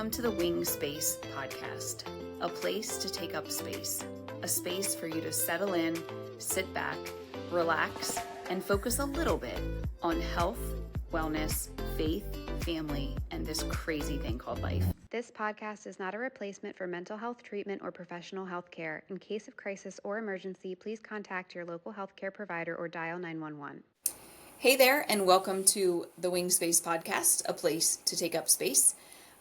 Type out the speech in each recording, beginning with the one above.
Welcome to the Wing Space podcast, a place to take up space, a space for you to settle in, sit back, relax, and focus a little bit on health, wellness, faith, family, and this crazy thing called life. This podcast is not a replacement for mental health treatment or professional health care. In case of crisis or emergency, please contact your local healthcare provider or dial 911. Hey there, and welcome to the Wing Space podcast, a place to take up space.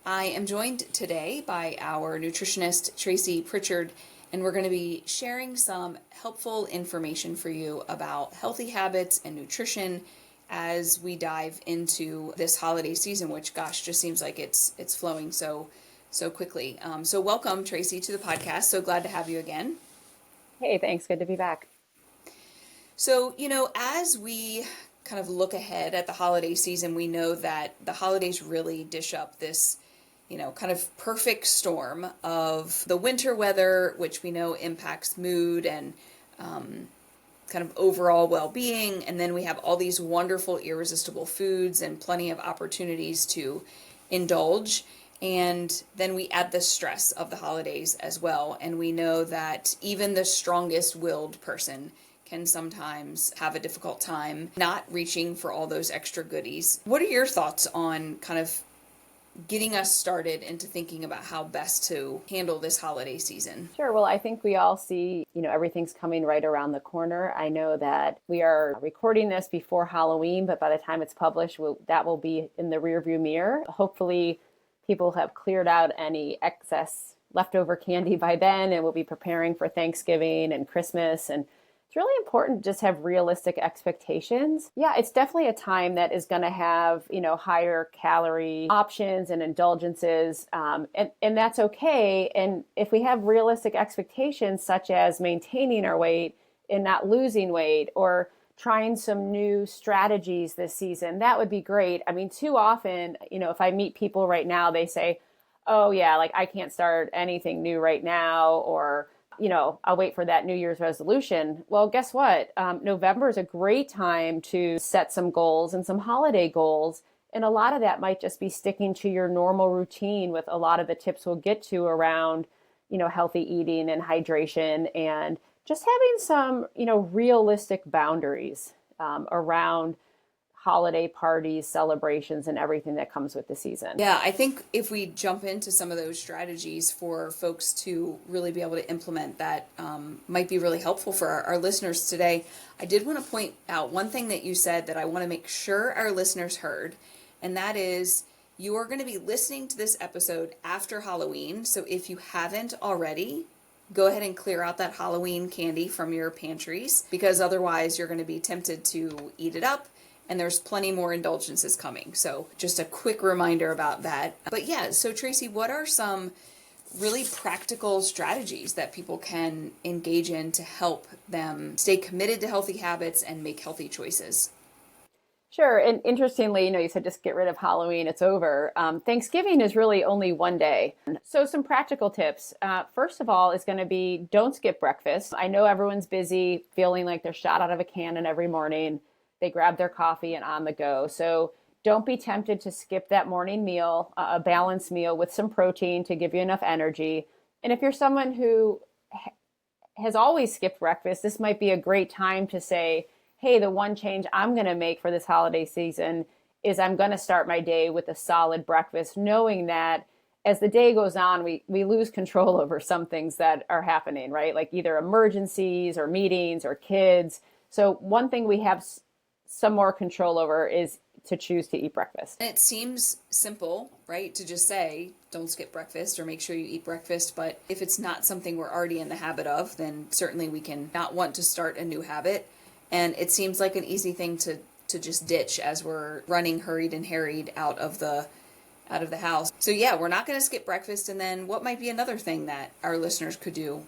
I am joined today by our nutritionist, Tracy Pritchard, and we're going to be sharing some helpful information for you about healthy habits and nutrition as we dive into this holiday season, which, gosh, just seems like it's flowing so quickly. So welcome, Tracy, to the podcast. So glad to have you again. Hey, thanks. Good to be back. So, as we kind of look ahead at the holiday season, we know that the holidays really dish up this kind of perfect storm of the winter weather, which we know impacts mood and kind of overall well-being. And then we have all these wonderful, irresistible foods and plenty of opportunities to indulge. And then we add the stress of the holidays as well. And we know that even the strongest willed person can sometimes have a difficult time not reaching for all those extra goodies. What are your thoughts on kind of getting us started into thinking about how best to handle this holiday season? Sure. Well, I think we all see, everything's coming right around the corner. I know that we are recording this before Halloween, but by the time it's published, that will be in the rearview mirror. Hopefully, people have cleared out any excess leftover candy by then, and we'll be preparing for Thanksgiving and Christmas. And it's really important to just have realistic expectations. Yeah, it's definitely a time that is going to have, higher calorie options and indulgences, and that's okay. And if we have realistic expectations, such as maintaining our weight and not losing weight, or trying some new strategies this season, that would be great. I mean, too often, if I meet people right now, they say, oh yeah, like I can't start anything new right now, or I'll wait for that New Year's resolution. Well, guess what? November is a great time to set some goals and some holiday goals. And a lot of that might just be sticking to your normal routine with a lot of the tips we'll get to around, healthy eating and hydration, and just having some, realistic boundaries around holiday parties, celebrations, and everything that comes with the season. Yeah, I think if we jump into some of those strategies for folks to really be able to implement, that might be really helpful for our listeners today. I did want to point out one thing that you said that I want to make sure our listeners heard, and that is you are going to be listening to this episode after Halloween. So if you haven't already, go ahead and clear out that Halloween candy from your pantries, because otherwise you're going to be tempted to eat it up. And there's plenty more indulgences coming. So just a quick reminder about that. But yeah, so Tracy, what are some really practical strategies that people can engage in to help them stay committed to healthy habits and make healthy choices? Sure. And interestingly, you said just get rid of Halloween, it's over. Thanksgiving is really only one day. So some practical tips. First of all is going to be don't skip breakfast. I know everyone's busy, feeling like they're shot out of a cannon every morning. They grab their coffee and on the go. So don't be tempted to skip that morning meal, a balanced meal with some protein to give you enough energy. And if you're someone who has always skipped breakfast, this might be a great time to say, hey, the one change I'm going to make for this holiday season is I'm going to start my day with a solid breakfast, knowing that as the day goes on, we lose control over some things that are happening, right? Like either emergencies or meetings or kids. So one thing we have some more control over is to choose to eat breakfast. And it seems simple, right? To just say, don't skip breakfast or make sure you eat breakfast. But if it's not something we're already in the habit of, then certainly we can not want to start a new habit. And it seems like an easy thing to just ditch as we're running hurried and harried out of the house. So yeah, we're not going to skip breakfast. And then what might be another thing that our listeners could do?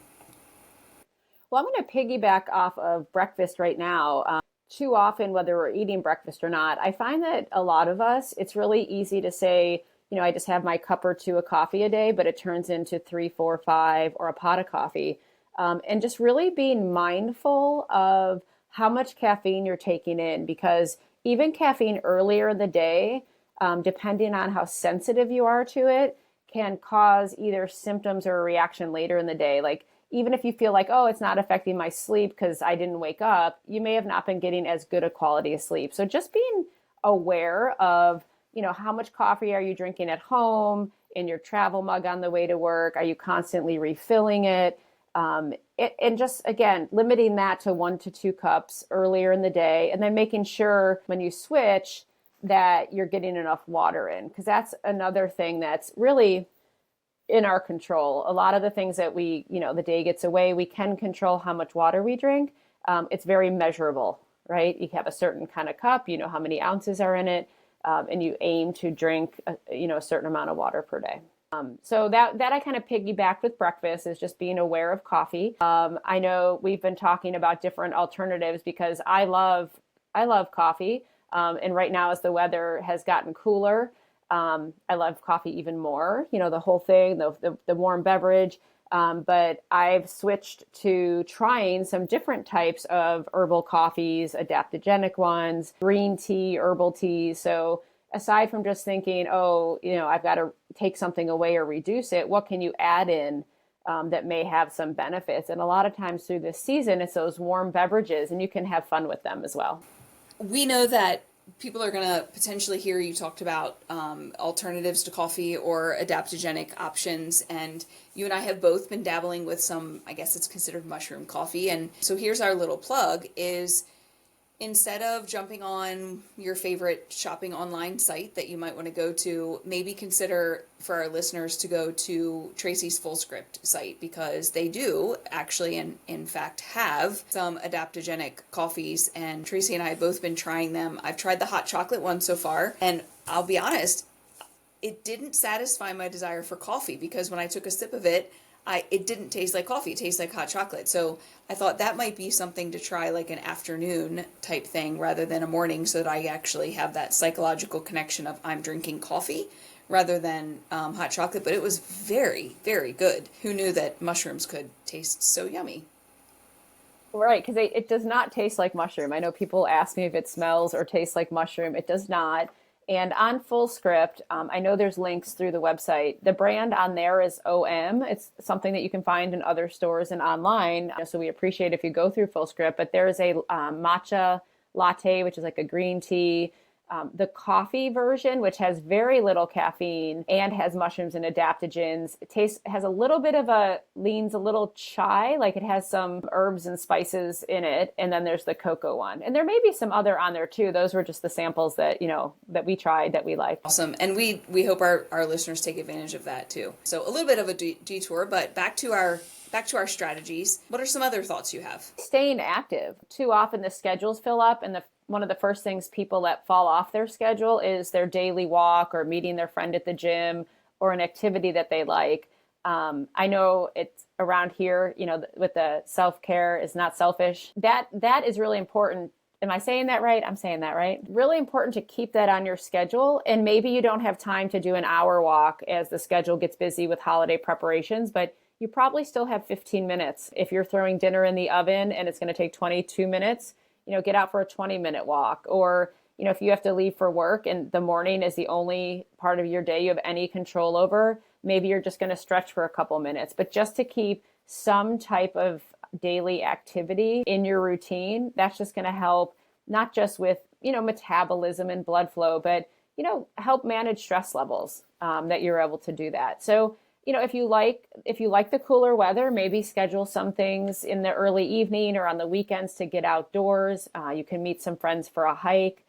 Well, I'm going to piggyback off of breakfast right now. Too often, whether we're eating breakfast or not, I find that a lot of us, it's really easy to say, I just have my cup or two of coffee a day, but it turns into 3, 4, 5, or a pot of coffee. And just really being mindful of how much caffeine you're taking in, because even caffeine earlier in the day, depending on how sensitive you are to it, can cause either symptoms or a reaction later in the day. Like even if you feel like, oh, it's not affecting my sleep because I didn't wake up, you may have not been getting as good a quality of sleep. So just being aware of, how much coffee are you drinking at home, in your travel mug on the way to work? Are you constantly refilling it? And just, again, limiting that to 1 to 2 cups earlier in the day, and then making sure when you switch that you're getting enough water in, because that's another thing that's really in our control. A lot of the things that the day gets away, we can control how much water we drink. It's very measurable, right? You have a certain kind of cup, you know how many ounces are in it, and you aim to drink, a certain amount of water per day. So that I kind of piggybacked with breakfast, is just being aware of coffee. I know we've been talking about different alternatives because I love coffee. And right now, as the weather has gotten cooler, I love coffee even more, the whole thing, the warm beverage. But I've switched to trying some different types of herbal coffees, adaptogenic ones, green tea, herbal teas. So aside from just thinking, I've got to take something away or reduce it, what can you add in that may have some benefits? And a lot of times through this season, it's those warm beverages, and you can have fun with them as well. We know that people are going to potentially hear you talked about alternatives to coffee or adaptogenic options. And you and I have both been dabbling with some, I guess it's considered mushroom coffee. And so here's our little plug is, instead of jumping on your favorite shopping online site that you might want to go to, maybe consider for our listeners to go to Tracy's Fullscript site, because they do actually, and in fact, have some adaptogenic coffees. And Tracy and I have both been trying them. I've tried the hot chocolate one so far, and I'll be honest, it didn't satisfy my desire for coffee, because when I took a sip of it, it didn't taste like coffee. It tastes like hot chocolate. So I thought that might be something to try, like an afternoon type thing rather than a morning, so that I actually have that psychological connection of I'm drinking coffee rather than hot chocolate. But it was very, very good. Who knew that mushrooms could taste so yummy? Right, because it does not taste like mushroom. I know people ask me if it smells or tastes like mushroom. It does not. And on Fullscript, I know there's links through the website. The brand on there is OM. It's something that you can find in other stores and online. So we appreciate if you go through Fullscript. But there's a matcha latte, which is like a green tea. The coffee version, which has very little caffeine and has mushrooms and adaptogens. It has a little bit of leans a little chai, like it has some herbs and spices in it. And then there's the cocoa one. And there may be some other on there too. Those were just the samples that, that we tried that we liked. Awesome. And we hope our listeners take advantage of that too. So a little bit of a detour, but back to our strategies. What are some other thoughts you have? Staying active. Too often the schedules fill up, and one of the first things people let fall off their schedule is their daily walk or meeting their friend at the gym or an activity that they like. I know it's around here, with the self-care is not selfish. That is really important. Am I saying that right? I'm saying that right. Really important to keep that on your schedule. And maybe you don't have time to do an hour walk as the schedule gets busy with holiday preparations, but you probably still have 15 minutes. If you're throwing dinner in the oven and it's going to take 22 minutes, get out for a 20-minute walk. Or, if you have to leave for work and the morning is the only part of your day you have any control over, maybe you're just going to stretch for a couple minutes. But just to keep some type of daily activity in your routine, that's just going to help, not just with, metabolism and blood flow, but, help manage stress levels, that you're able to do that. So, if you like the cooler weather, maybe schedule some things in the early evening or on the weekends to get outdoors. You can meet some friends for a hike.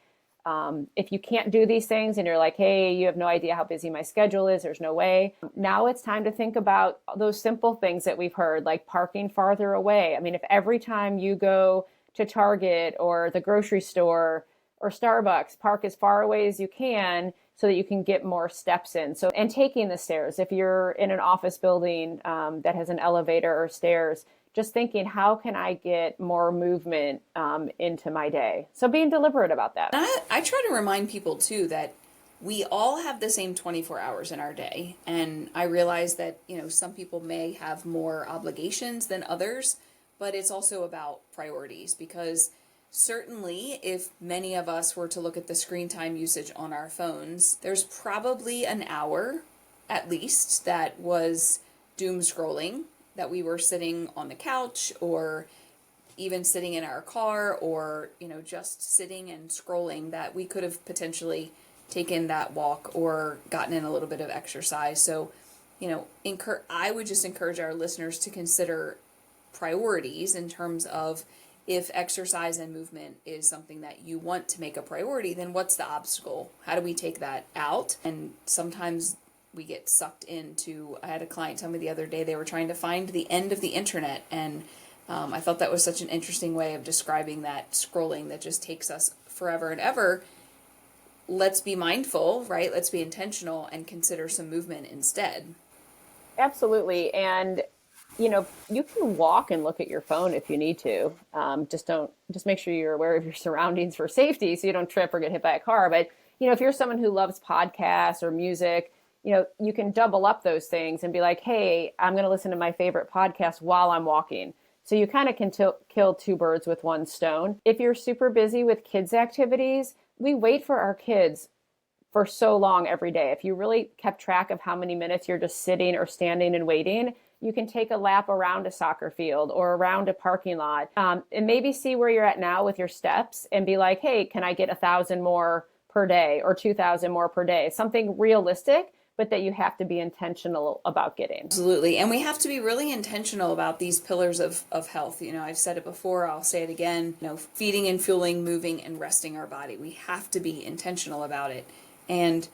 If you can't do these things and you're like, hey, you have no idea how busy my schedule is, there's no way. Now it's time to think about those simple things that we've heard, like parking farther away. I mean, if every time you go to Target or the grocery store or Starbucks, park as far away as you can, so that you can get more steps in. So, and taking the stairs, if you're in an office building that has an elevator or stairs, just thinking, how can I get more movement into my day? So being deliberate about that. I try to remind people too that we all have the same 24 hours in our day. And I realize that, some people may have more obligations than others, but it's also about priorities, because certainly, if many of us were to look at the screen time usage on our phones, there's probably an hour at least, that was doom scrolling, that we were sitting on the couch or even sitting in our car or, just sitting and scrolling, that we could have potentially taken that walk or gotten in a little bit of exercise. So, I would just encourage our listeners to consider priorities in terms of, if exercise and movement is something that you want to make a priority, then what's the obstacle? How do we take that out? And sometimes we get sucked into, I had a client tell me the other day they were trying to find the end of the internet, and I thought that was such an interesting way of describing that scrolling that just takes us forever and ever. Let's be mindful, right? Let's be intentional and consider some movement instead. Absolutely. And you can walk and look at your phone if you need to. Just make sure you're aware of your surroundings for safety so you don't trip or get hit by a car. But, if you're someone who loves podcasts or music, you can double up those things and be like, hey, I'm going to listen to my favorite podcast while I'm walking. So you kind of can kill two birds with one stone. If you're super busy with kids' activities, we wait for our kids for so long every day. If you really kept track of how many minutes you're just sitting or standing and waiting, you can take a lap around a soccer field or around a parking lot, and maybe see where you're at now with your steps and be like, hey, can I get 1,000 more per day or 2,000 more per day? Something realistic, but that you have to be intentional about getting. Absolutely. And we have to be really intentional about these pillars of health. I've said it before, I'll say it again, feeding and fueling, moving and resting our body. We have to be intentional about it. And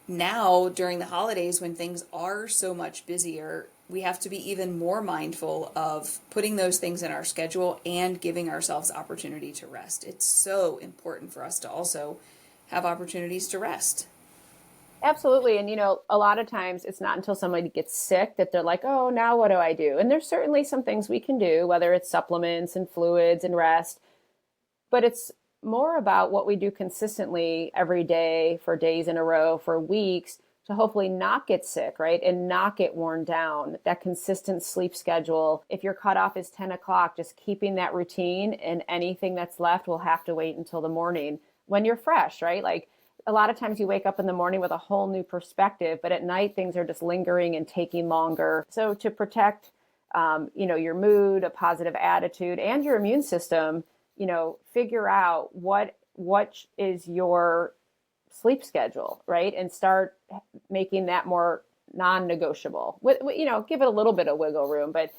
now during the holidays, when things are so much busier, we have to be even more mindful of putting those things in our schedule and giving ourselves opportunity to rest. It's so important for us to also have opportunities to rest. Absolutely. And, a lot of times it's not until somebody gets sick that they're like, oh, now what do I do? And there's certainly some things we can do, whether it's supplements and fluids and rest, but it's more about what we do consistently every day for days in a row, for weeks, to hopefully not get sick, right? And not get worn down. That consistent sleep schedule. If your cutoff is 10 o'clock, just keeping that routine, and anything that's left will have to wait until the morning when you're fresh, right? Like, a lot of times you wake up in the morning with a whole new perspective, but at night things are just lingering and taking longer. So to protect, your mood, a positive attitude, and your immune system, figure out what is your sleep schedule, right? And start making that more non-negotiable. Give it a little bit of wiggle room, but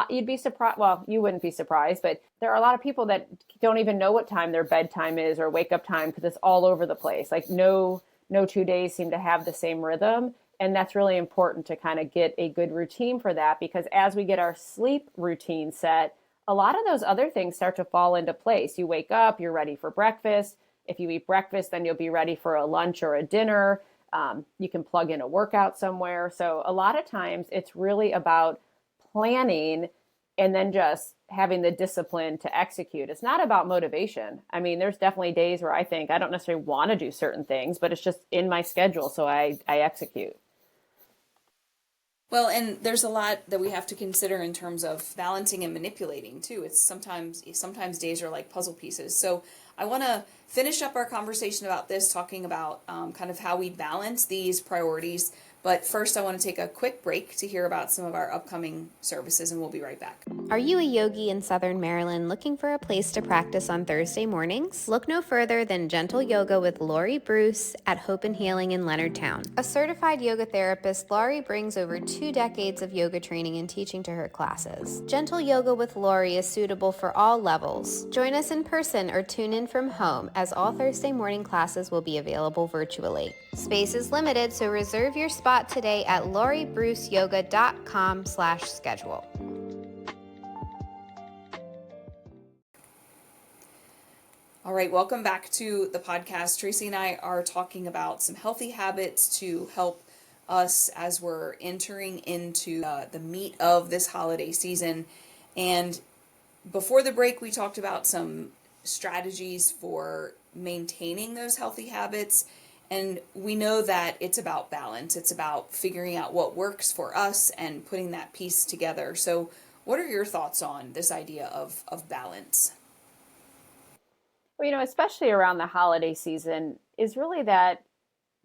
you'd be surprised. Well, you wouldn't be surprised, but there are a lot of people that don't even know what time their bedtime is or wake up time, because it's all over the place. Like no 2 days seem to have the same rhythm. And that's really important to kind of get a good routine for that, because as we get our sleep routine set, a lot of those other things start to fall into place. You wake up, you're ready for breakfast. If you eat breakfast, then you'll be ready for a lunch or a dinner. You can plug in a workout somewhere. So a lot of times it's really about planning and then just having the discipline to execute. It's not about motivation. I mean, there's definitely days where I think I don't necessarily want to do certain things, but it's just in my schedule, so I execute. Well, and there's a lot that we have to consider in terms of balancing and manipulating too. It's sometimes days are like puzzle pieces. So I want to finish up our conversation about this, talking about kind of how we balance these priorities. But first, I want to take a quick break to hear about some of our upcoming services, and we'll be right back. Are you a yogi in Southern Maryland looking for a place to practice on Thursday mornings? Look no further than Gentle Yoga with Lori Bruce at Hope and Healing in Leonardtown. A certified yoga therapist, Lori brings over 2 decades of yoga training and teaching to her classes. Gentle Yoga with Lori is suitable for all levels. Join us in person or tune in from home, as all Thursday morning classes will be available virtually. Space is limited, so reserve your spot today at loribruceyoga.com/schedule. All right, welcome back to the podcast. Tracy and I are talking about some healthy habits to help us as we're entering into the meat of this holiday season. And before the break, we talked about some strategies for maintaining those healthy habits. And we know that it's about balance. It's about figuring out what works for us and putting that piece together. So what are your thoughts on this idea of balance? Well, especially around the holiday season, is really that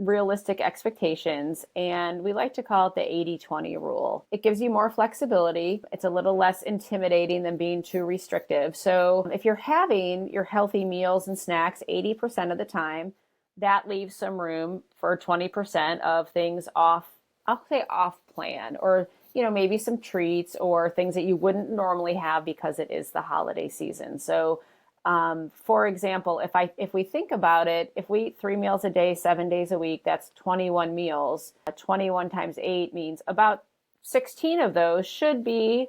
realistic expectations, and we like to call it the 80-20 rule. It gives you more flexibility. It's a little less intimidating than being too restrictive. So if you're having your healthy meals and snacks 80% of the time, that leaves some room for 20% of things off, I'll say off plan, or maybe some treats or things that you wouldn't normally have because it is the holiday season. So for example, if we think about it, if we eat 3 meals a day, 7 days a week, that's 21 meals. 21 times 8 means about 16 of those should be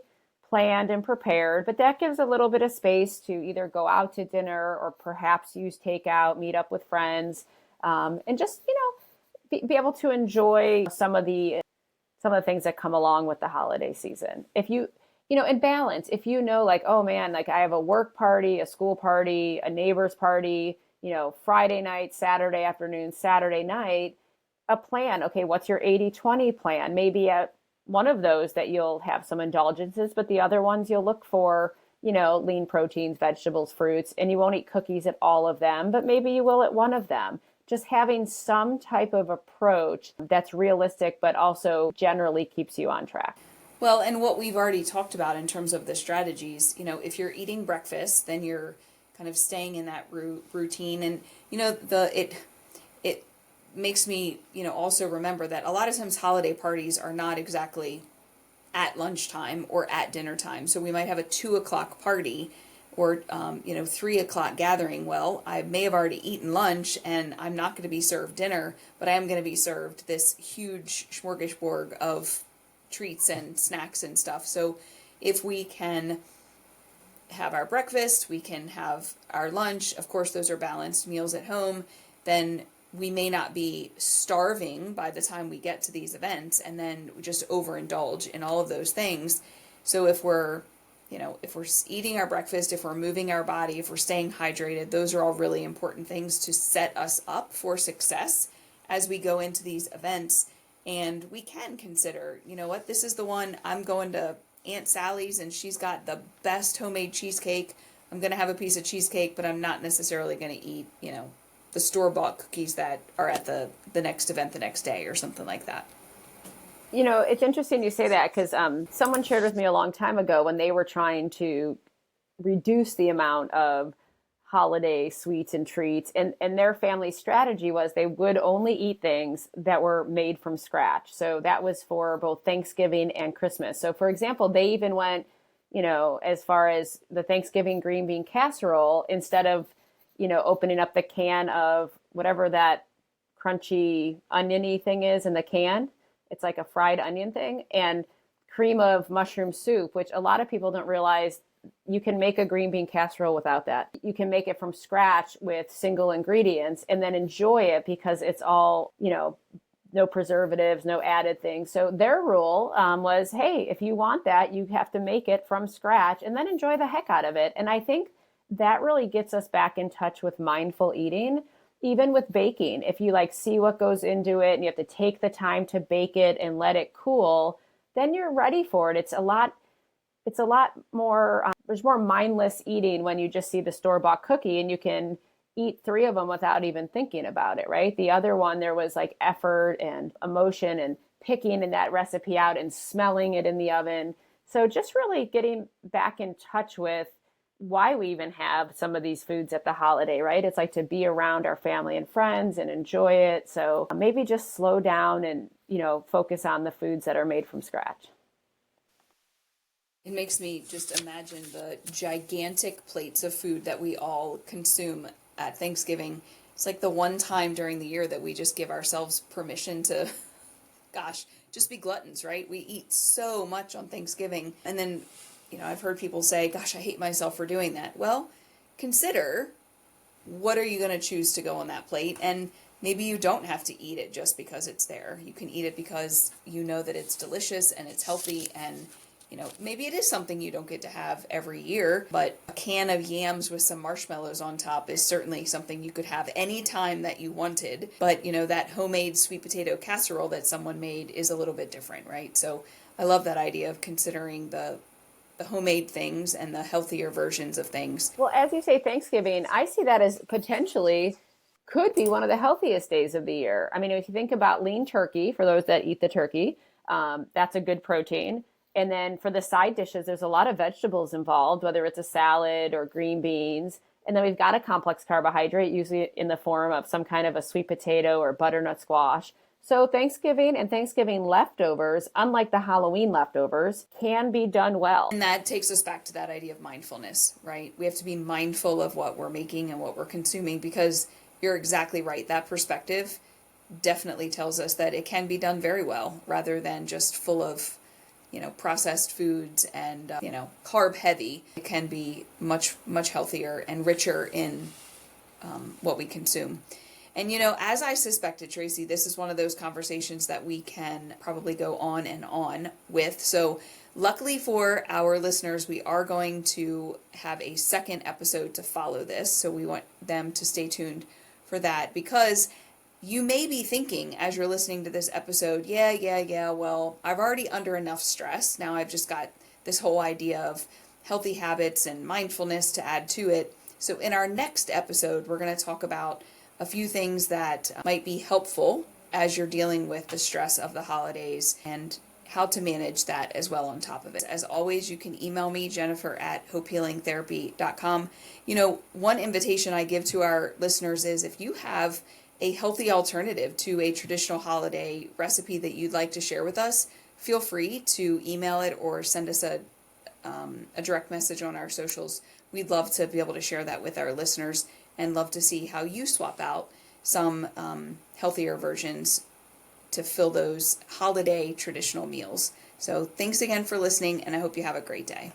planned and prepared, but that gives a little bit of space to either go out to dinner or perhaps use takeout, meet up with friends, and just, be able to enjoy some of the things that come along with the holiday season. If you in balance, if like, oh man, like I have a work party, a school party, a neighbor's party, Friday night, Saturday afternoon, Saturday night, a plan. Okay, what's your 80-20 plan? Maybe at one of those that you'll have some indulgences, but the other ones you'll look for, lean proteins, vegetables, fruits, and you won't eat cookies at all of them, but maybe you will at one of them. Just having some type of approach that's realistic, but also generally keeps you on track. Well, and what we've already talked about in terms of the strategies, if you're eating breakfast, then you're kind of staying in that routine, and it makes me also remember that a lot of times holiday parties are not exactly at lunchtime or at dinner time. So we might have a 2 o'clock party or 3 o'clock gathering. Well, I may have already eaten lunch and I'm not going to be served dinner, but I am going to be served this huge smorgasbord of treats and snacks and stuff. So if we can have our breakfast, we can have our lunch, of course those are balanced meals at home, then we may not be starving by the time we get to these events and then just overindulge in all of those things. So if we're eating our breakfast, if we're moving our body, if we're staying hydrated, those are all really important things to set us up for success as we go into these events. And we can consider, this is the one, I'm going to Aunt Sally's and she's got the best homemade cheesecake. I'm going to have a piece of cheesecake, but I'm not necessarily going to eat, the store-bought cookies that are at the next event the next day or something like that. It's interesting you say that because someone shared with me a long time ago when they were trying to reduce the amount of holiday sweets and treats, and their family strategy was they would only eat things that were made from scratch. So that was for both Thanksgiving and Christmas. So for example, they even went, as far as the Thanksgiving green bean casserole, instead of, opening up the can of whatever that crunchy oniony thing is in the can, it's like a fried onion thing, and cream of mushroom soup, which a lot of people don't realize you can make a green bean casserole without that. You can make it from scratch with single ingredients and then enjoy it because it's all, no preservatives, no added things. So their rule was, hey, if you want that, you have to make it from scratch and then enjoy the heck out of it. And I think that really gets us back in touch with mindful eating. Even with baking, if you see what goes into it and you have to take the time to bake it and let it cool, then you're ready for it. It's a lot more, there's more mindless eating when you just see the store-bought cookie and you can eat 3 of them without even thinking about it, right? The other one, there was effort and emotion and picking that recipe out and smelling it in the oven. So just really getting back in touch with why we even have some of these foods at the holiday, right? It's to be around our family and friends and enjoy it. So maybe just slow down and, focus on the foods that are made from scratch. It makes me just imagine the gigantic plates of food that we all consume at Thanksgiving. It's the one time during the year that we just give ourselves permission to, just be gluttons, right? We eat so much on Thanksgiving. And then, I've heard people say, gosh, I hate myself for doing that. Well, consider what are you going to choose to go on that plate? And maybe you don't have to eat it just because it's there. You can eat it because you know that it's delicious and it's healthy, and maybe it is something you don't get to have every year, but a can of yams with some marshmallows on top is certainly something you could have any time that you wanted. But, that homemade sweet potato casserole that someone made is a little bit different, right? So I love that idea of considering the homemade things and the healthier versions of things. Well, as you say, Thanksgiving, I see that as potentially could be one of the healthiest days of the year. I mean, if you think about lean turkey, for those that eat the turkey, that's a good protein. And then for the side dishes, there's a lot of vegetables involved, whether it's a salad or green beans. And then we've got a complex carbohydrate, usually in the form of some kind of a sweet potato or butternut squash. So Thanksgiving and Thanksgiving leftovers, unlike the Halloween leftovers, can be done well. And that takes us back to that idea of mindfulness, right? We have to be mindful of what we're making and what we're consuming, because you're exactly right. That perspective definitely tells us that it can be done very well rather than just full of, processed foods and, carb heavy. It can be much, much healthier and richer in what we consume. And, as I suspected, Tracy, this is one of those conversations that we can probably go on and on with. So luckily for our listeners, we are going to have a second episode to follow this. So we want them to stay tuned for that, because you may be thinking as you're listening to this episode, well, I've already under enough stress. Now I've just got this whole idea of healthy habits and mindfulness to add to it. So in our next episode, we're going to talk about a few things that might be helpful as you're dealing with the stress of the holidays and how to manage that as well on top of it. As always, you can email me, Jennifer@hopehealingtherapy.com. One invitation I give to our listeners is, if you have a healthy alternative to a traditional holiday recipe that you'd like to share with us, feel free to email it or send us a direct message on our socials. We'd love to be able to share that with our listeners and love to see how you swap out some healthier versions to fill those holiday traditional meals. So thanks again for listening, and I hope you have a great day.